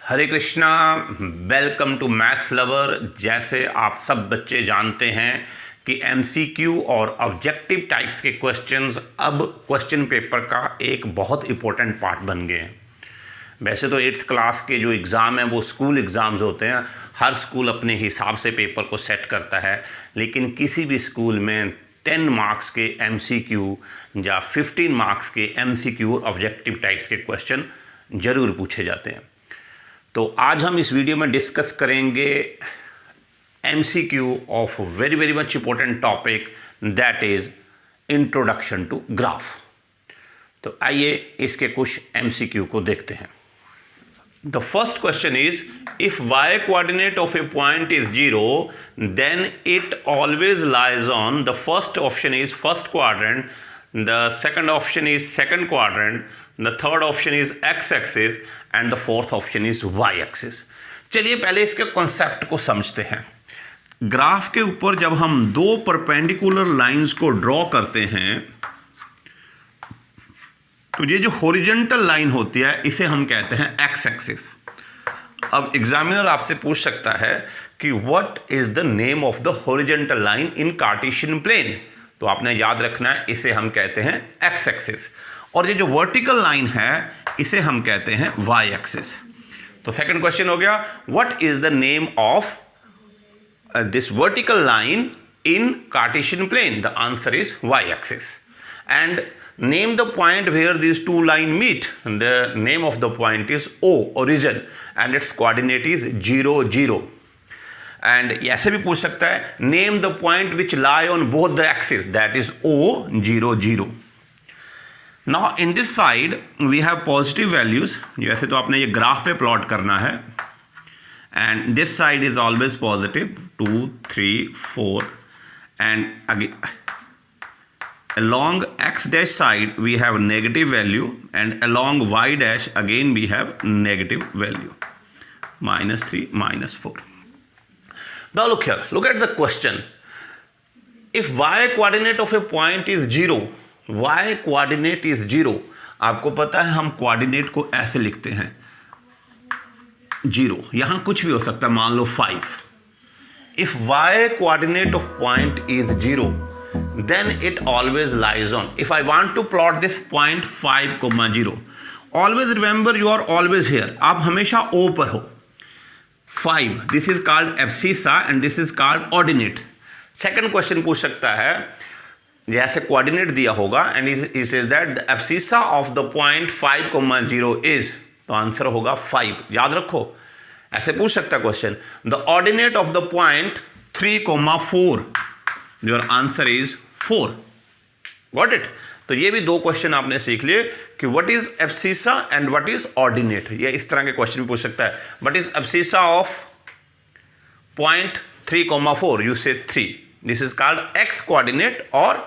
Hare Krishna, welcome to maths lover. जैसे आप सब बच्चे जानते हैं कि एमसीक्यू और ऑब्जेक्टिव टाइप्स के क्वेश्चंस अब क्वेश्चन पेपर का एक बहुत इंपॉर्टेंट पार्ट बन गए हैं। वैसे तो 8th क्लास के जो एग्ज़ाम हैं वो स्कूल एग्ज़ाम्स होते हैं, हर स्कूल अपने हिसाब से पेपर को सेट करता है, लेकिन किसी भी स्कूल में 10 मार्क्स के एमसीक्यू या 15 मार्क्स के एमसीक्यू और ऑब्जेक्टिव टाइप्स के क्वेश्चन ज़रूर पूछे जाते हैं। तो आज हम इस वीडियो में डिस्कस करेंगे MCQ of very much important topic, that is introduction to graph. तो आइए इसके कुछ एमसीक्यू को देखते हैं। The first question is, if y coordinate of a point is 0, then it always lies on, the first option is first quadrant, the second option is second quadrant, the third option is x-axis and the fourth option is y-axis। चलिए पहले इसके concept को समझते हैं। Graph के ऊपर जब हम दो परपेंडिकुलर लाइंस को ड्रॉ करते हैं तो ये जो हॉरिजॉन्टल लाइन होती है इसे हम कहते हैं x-axis। अब एग्जामिनर आपसे पूछ सकता है कि what is the name of the horizontal line in Cartesian plane, तो आपने याद रखना है इसे हम कहते हैं x-axis, और ये जो वर्टिकल लाइन है इसे हम कहते हैं y-axis। तो सेकंड क्वेश्चन हो गया, what is the name of this vertical line in Cartesian plane, the answer is y-axis। And name the point where these two lines meet, the name of the point is O, origin, and its coordinate is 0 0। and ऐसे भी पूछ सकता है, name the point which lie on both the axes, that is O 0 0। now in this side we have positive values, जैसे तो आपने ये graph पे प्लॉट करना है, and this side is always positive 2 3 4, and again along x dash side we have negative value, and along y dash again we have negative value, -3 -4। now look here, look at the question. if y coordinate of a point is 0, y coordinate is 0, आपको पता है हम coordinate को ऐसे लिखते हैं 0, यहां कुछ भी हो सकता है, मान लो 5। if y coordinate of point is 0, then it always lies on, if I want to plot this point 5, 0, always remember you are always here, आप हमेशा O पर हो। 5, this is called abscissa and this is called ordinate। Second question पूछ सकता है, जैसे coordinate दिया होगा and he says that the abscissa of the point 5, 0 is, तो आंसर होगा 5। याद रखो, ऐसे पूछ सकता है question, the ordinate of the point 3, 4, your answer is 4। Got it? तो ये भी दो क्वेश्चन आपने सीख लिए कि what is abscissa and what is ordinate. ये इस तरह के क्वेश्चन पूछ सकता है, what is abscissa of point 3, 4, you से 3, this is called x coordinate और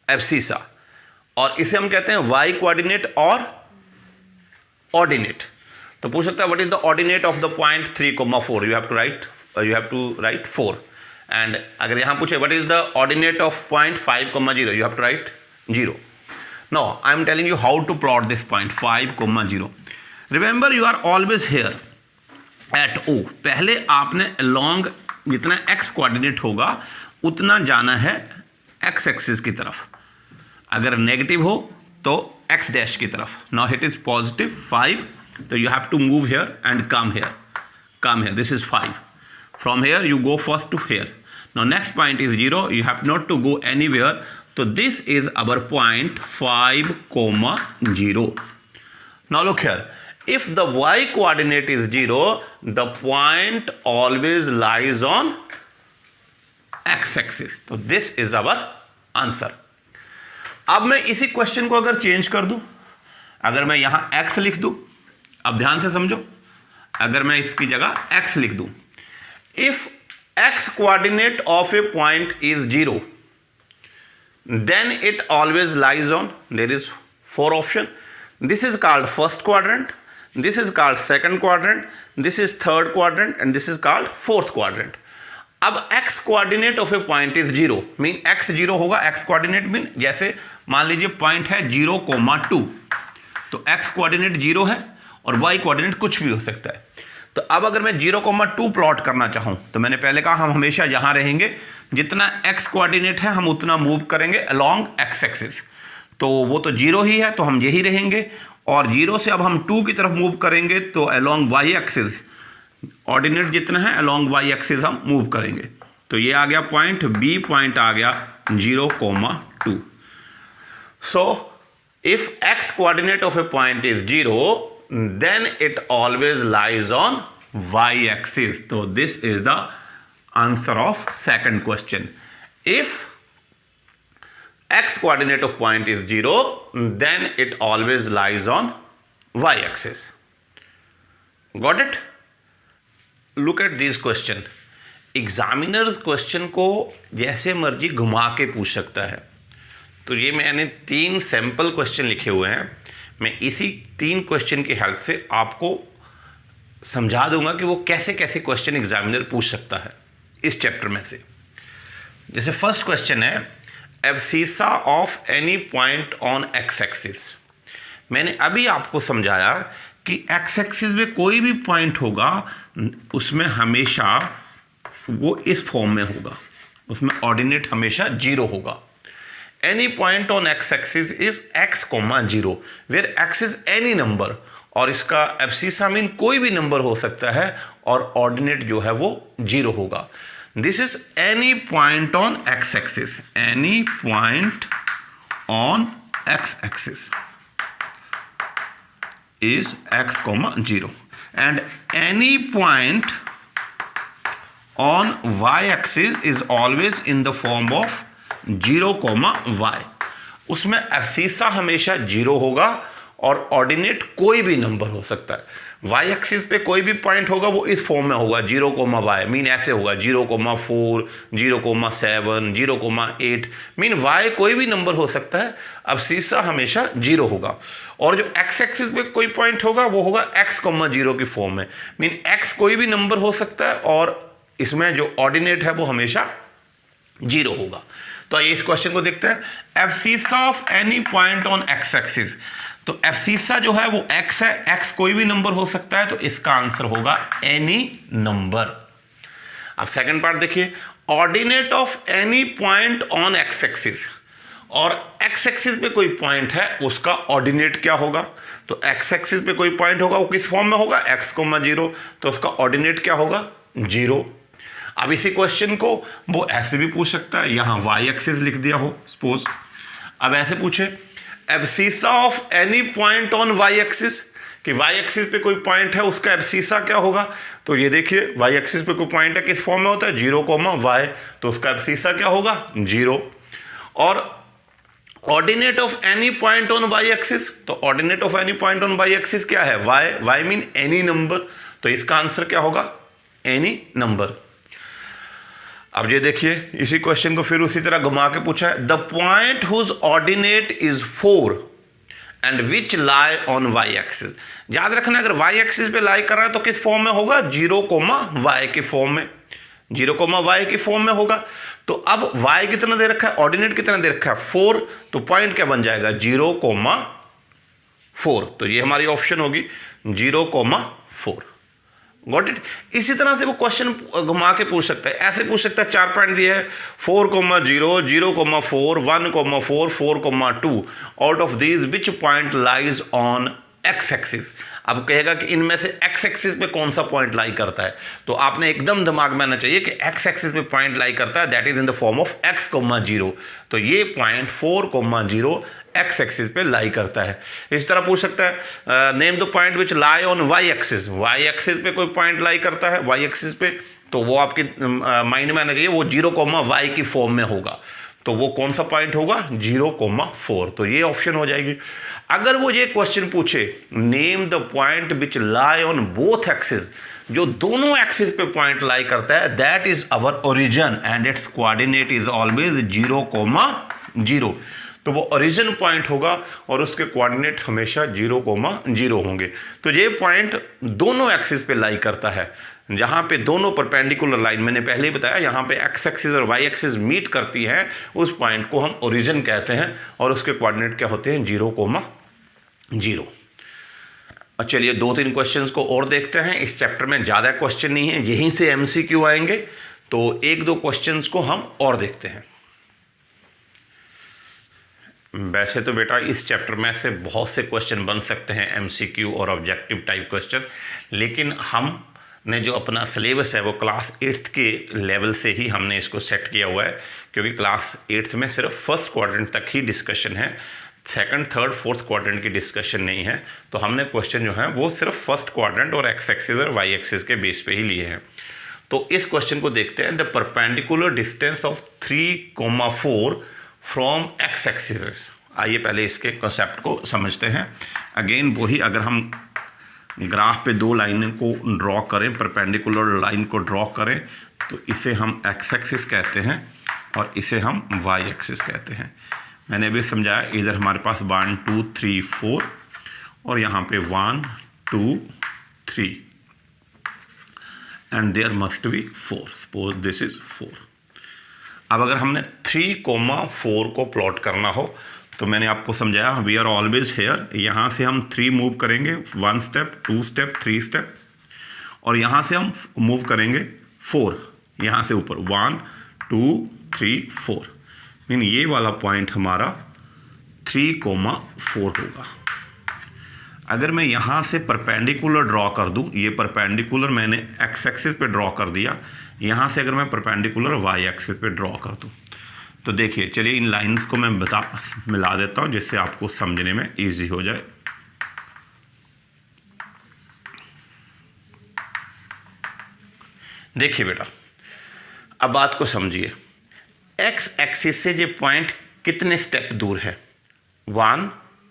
एब्सिसा, और इसे हम कहते हैं वाई कोऑर्डिनेट और ऑर्डिनेट। तो पूछ सकता है what is the ordinate of the point 3, 4, you have to write 4। And अगर यहां पूछे what is the ordinate of point 5, 0, you have to write 0। No, I am telling you how to plot this point 5, 0। Remember you are always here at O। पहले आपने along जितना x coordinate होगा उतना जाना है x एक्सिस की तरफ, अगर नेगेटिव हो तो x डैश की तरफ। नाउ इट इज पॉजिटिव 5, तो you have to move here and come here, this is 5। From here you go first to here. Now next point is 0, you have not to go anywhere, so this is our point 5, 0। now look here, if the y coordinate is 0, the point always lies on x axis, so this is our answer। अब मैं इसी question को अगर change कर दूं, अगर मैं यहां x लिख दूं, अब ध्यान से समझो, अगर मैं इसकी जगह x लिख दूं, if x coordinate of a point is 0, then it always lies on, there is 4 option, this is called first quadrant, this is called second quadrant, this is third quadrant, and this is called fourth quadrant। अब x coordinate of a point is 0, mean x 0 होगा, x coordinate mean जैसे मान लीजिए point है 0, 2, तो x coordinate 0 है और Y coordinate कुछ भी हो सकता है। तो अब अगर मैं 0,2 प्लॉट करना चाहूँ तो मैंने पहले कहा हम हमेशा यहाँ रहेंगे, जितना एक्स कोऑर्डिनेट है हम उतना मूव करेंगे अलोंग एक्स एक्सिस, तो वो तो 0 ही है तो हम यही रहेंगे, और 0 से अब हम 2 की तरफ मूव करेंगे तो अलोंग वाई एक्सिस ऑर्डिनेट जितना है अलोंग वाई एक्सिस हम मूव करेंगे। तो ये आ गया पॉइंट, बी पॉइंट आ गया 0,2। So if x coordinate of A point is 0 then it always lies on y-axis. So this is the answer of second question. If x coordinate of point is 0, then it always lies on y-axis. Got it? Look at this question. Examiners question को जैसे मर्जी घुमा के पूछ सकता है। तो ये मैंने 3 सैम्पल क्वेश्चन लिखे हुए हैं, मैं इसी 3 क्वेश्चन की हेल्प से आपको समझा दूंगा कि वो कैसे कैसे क्वेश्चन एग्जामिनर पूछ सकता है इस चैप्टर में से। जैसे फर्स्ट क्वेश्चन है abscissa of any point on x axis. मैंने अभी आपको समझाया कि एक्स एक्सिस में कोई भी पॉइंट होगा उसमें हमेशा वो इस फॉर्म में होगा, उसमें ऑर्डिनेट हमेशा 0 होगा। Any point on x-axis is x, 0 where x is any number, और इसका एब्सिसा मीन कोई भी नंबर हो सकता है और ऑर्डिनेट जो है वो 0 होगा। This is any point on x axis, any point on x axis is x, 0 and any point on y-axis is always in the form of 0, y। उसमें एब्सिसा हमेशा 0 होगा और ऑर्डिनेट कोई भी नंबर हो सकता है। वाई एक्सिस पे कोई भी पॉइंट होगा वो इस फॉर्म में होगा 0, y मीन ऐसे होगा 0,4, 0,7, 0,8 मीन वाई कोई भी नंबर हो सकता है, एब्सिसा हमेशा 0 होगा। और जो एक्स एक्सिस पे कोई पॉइंट होगा वो होगा x, 0 की फॉर्म में, मीन x कोई भी नंबर हो सकता है और इसमें जो ऑर्डिनेट है वो हमेशा 0 होगा। तो आइए इस क्वेश्चन को देखते हैं। Abscissa of any point on x axis, तो एब्सिसा जो है वो x है, x कोई भी नंबर हो सकता है, तो इसका आंसर होगा एनी नंबर। अब सेकंड पार्ट देखिए, ordinate of any point on x axis, और एक्स एक्सिस पे कोई पॉइंट है उसका ऑर्डिनेट क्या होगा। तो एक्स एक्सिस पे कोई पॉइंट होगा वो किस फॉर्म में होगा x, 0, तो उसका ऑर्डिनेट क्या होगा 0। अब इसी क्वेश्चन को वो ऐसे भी पूछ सकता है, यहां वाई एक्सिस लिख दिया हो सपोज। अब ऐसे पूछे abscissa of any point on Y axis, कि वाई एक्सिस पे कोई पॉइंट है उसका एब्सिसा क्या होगा। तो ये देखिए वाई एक्सिस पे कोई पॉइंट है किस फॉर्म में होता है 0, y, तो उसका एब्सिसा क्या होगा 0। और ordinate of any point on Y axis, तो ordinate of any point on Y axis क्या है y मीन एनी नंबर, तो इसका आंसर क्या होगा एनी नंबर। अब ये देखिए इसी क्वेश्चन को फिर उसी तरह घुमा के पूछा है, the point whose ordinate is 4 and which lie on Y axis. याद रखना अगर वाई एक्सिस पे लाई कर रहा है तो किस फॉर्म में होगा 0, y के फॉर्म में, 0, y की फॉर्म में होगा। तो अब y कितना दे रखा है, ऑर्डिनेट कितना दे रखा है 4, तो पॉइंट क्या बन जाएगा 0, 4, तो ये हमारी ऑप्शन होगी 0, 4। Got it. इसी तरह से वो क्वेश्चन घुमा के पूछ सकता है, ऐसे पूछ सकता है 4 पॉइंट दिए है 4, 0, 0,4, 1,4, 4,2 out of these which point lies on x axis. अब कहेगा कि इनमें से एक्स एक्सिस पे कौन सा पॉइंट लाई करता है, तो आपने एकदम दिमाग में आना चाहिए कि एक्स एक्सिस पे पॉइंट लाई करता है that is in the form of x, 0, तो ये पॉइंट 4, 0 एक्स एक्सिस पे लाई करता है। इस तरह पूछ सकता है name the point which lie on Y axis, Y axis पे कोई पॉइंट लाई करता है वाई एक्सिस पे, तो वो आपके माइंड में आना चाहिए वो 0, y की फॉर्म में होगा, तो वो कौन सा पॉइंट होगा 0, 4, तो ये ऑप्शन हो जाएगी। अगर वो ये क्वेश्चन पूछे name the point which lie on both axis, जो दोनों एक्सिस पे पॉइंट लाई करता है that is our origin and its coordinate is always 0, 0, तो वो ओरिजिन पॉइंट होगा और उसके कोऑर्डिनेट हमेशा 0, 0 होंगे। तो ये पॉइंट दोनों एक्सिस पे लाई करता है, जहाँ पे दोनों परपेंडिकुलर लाइन, मैंने पहले ही बताया यहाँ पे एक्स एक्सिस और वाई एक्सिस मीट करती है, उस पॉइंट को हम ओरिजिन कहते हैं और उसके कोऑर्डिनेट क्या होते हैं 0, 0। और चलिए 2-3 क्वेश्चंस को और देखते हैं। इस चैप्टर में ज़्यादा क्वेश्चन नहीं है, यहीं से MCQ आएंगे, तो 1-2 क्वेश्चंस को हम और देखते हैं। वैसे तो बेटा इस चैप्टर में से बहुत से क्वेश्चन बन सकते हैं MCQ और ऑब्जेक्टिव टाइप क्वेश्चन, लेकिन हमने जो अपना सिलेबस है वो क्लास 8th के लेवल से ही हमने इसको सेट किया हुआ है, क्योंकि क्लास 8th में सिर्फ फर्स्ट क्वाड्रेंट तक ही डिस्कशन है, सेकंड, थर्ड, फोर्थ क्वाड्रेंट की डिस्कशन नहीं है। तो हमने क्वेश्चन जो है वो सिर्फ फर्स्ट क्वाड्रेंट और एक्स एक्सिस और वाई एक्सिस के बेस पे ही लिए हैं। तो इस क्वेश्चन को देखते हैं। The perpendicular distance of 3,4 from x axis. आइए पहले इसके कॉन्सेप्ट को समझते हैं। अगेन वही, अगर हम ग्राफ पे 2 लाइनों को ड्रॉ करें, परपेंडिकुलर लाइन को ड्रॉ करें, तो इसे हम एक्स एक्सिस कहते हैं और इसे हम वाई एक्सिस कहते हैं। मैंने अभी समझाया, इधर हमारे पास 1 2 3 4 और यहाँ पे 1 2 3 and there must be 4। Suppose this is 4। अब अगर हमने 3,4 को प्लॉट करना हो तो मैंने आपको समझाया, वी आर ऑलवेज हेयर। यहाँ से हम 3 मूव करेंगे, 1 स्टेप, 2 स्टेप, 3 स्टेप, और यहाँ से हम मूव करेंगे 4, यहाँ से ऊपर 1 2 3 4। मीन ये वाला पॉइंट हमारा 3,4 होगा। अगर मैं यहाँ से परपेंडिकुलर ड्रॉ कर दूँ, ये परपेंडिकुलर मैंने एक्स एक्सिस पे ड्रॉ कर दिया, यहाँ से अगर मैं परपेंडिकुलर वाई एक्सिस पे ड्रॉ कर दूँ, तो देखिए, चलिए इन लाइंस को मैं मिला देता हूँ जिससे आपको समझने में ईजी हो जाए। देखिए बेटा, अब बात को समझिए। एक्स एक्सिस से ये पॉइंट कितने स्टेप दूर है? 1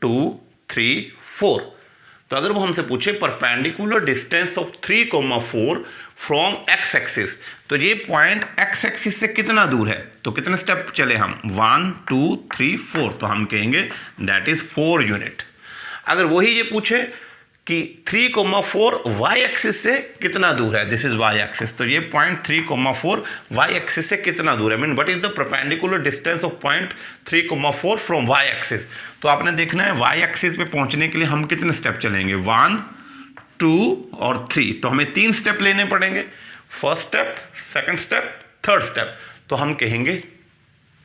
2 3 4। तो अगर वो हमसे पूछे perpendicular distance of 3,4 from x axis, तो ये पॉइंट एक्स एक्सिस से कितना दूर है, तो कितने स्टेप चले हम? 1 2 3 4। तो हम कहेंगे दैट इज 4 यूनिट। अगर वही ये पूछे कि 3,4 वाई एक्सिस से कितना दूर है, दिस इज वाई एक्सिस, तो ये पॉइंट 3,4 वाई एक्सिस से कितना दूर है, mean what is the perpendicular distance of point 3,4 from Y axis. तो आपने देखना है वाई एक्सिस पे पहुंचने के लिए हम कितने स्टेप चलेंगे? 1 2 और 3। तो हमें 3 स्टेप लेने पड़ेंगे, first step, second step, third step. तो हम कहेंगे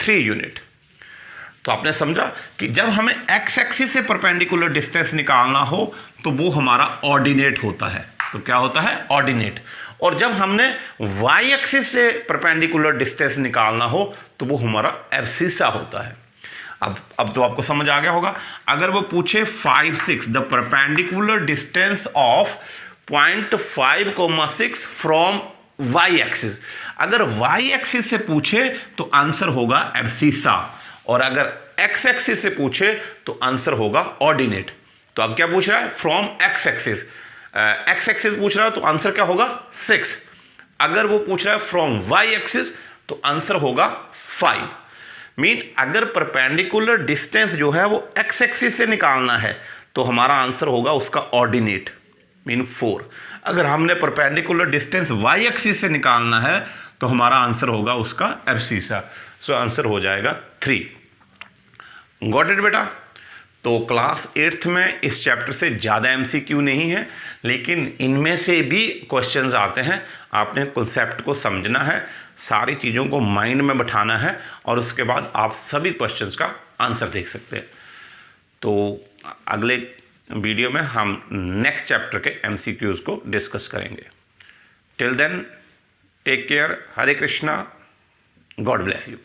3 यूनिट। तो आपने समझा कि जब हमें एक्स एक्सिस से परपेंडिकुलर डिस्टेंस निकालना हो तो वो हमारा ऑर्डिनेट होता है। तो क्या होता है? ऑर्डिनेट। और जब हमने वाई एक्सिस से परपेंडिकुलर डिस्टेंस निकालना हो तो वो हमारा एब्सिसा होता है। अब तो आपको समझ आ गया होगा। अगर वो पूछे 5 6 the perpendicular distance of 0.5,6 from Y axis, अगर वाई एक्सिस से पूछे तो आंसर होगा एब्सिसा, और अगर एक्स एक्सिस से पूछे तो आंसर होगा ऑर्डिनेट। तो अब क्या पूछ रहा है? From x axis. X axis पूछ रहा है तो आंसर क्या होगा? 6। अगर वो पूछ रहा है फ्रॉम वाई एक्सिस तो आंसर होगा 5। मीन अगर परपेंडिकुलर डिस्टेंस जो है वो एक्स एक्सिस से निकालना है तो हमारा आंसर होगा उसका ऑर्डिनेट, मीन 4। अगर हमने परपेंडिकुलर डिस्टेंस वाई एक्सिस से निकालना है तो हमारा आंसर होगा उसका एब्सिसा। सो आंसर हो जाएगा 3। गॉट इट बेटा? तो क्लास 8th में इस चैप्टर से ज़्यादा MCQ नहीं है, लेकिन इनमें से भी क्वेश्चंस आते हैं। आपने कॉन्सेप्ट को समझना है, सारी चीज़ों को माइंड में बैठाना है, और उसके बाद आप सभी क्वेश्चंस का आंसर देख सकते हैं। तो अगले वीडियो में हम नेक्स्ट चैप्टर के MCQs को डिस्कस करेंगे। Till then take care. Hare Krishna. God bless you.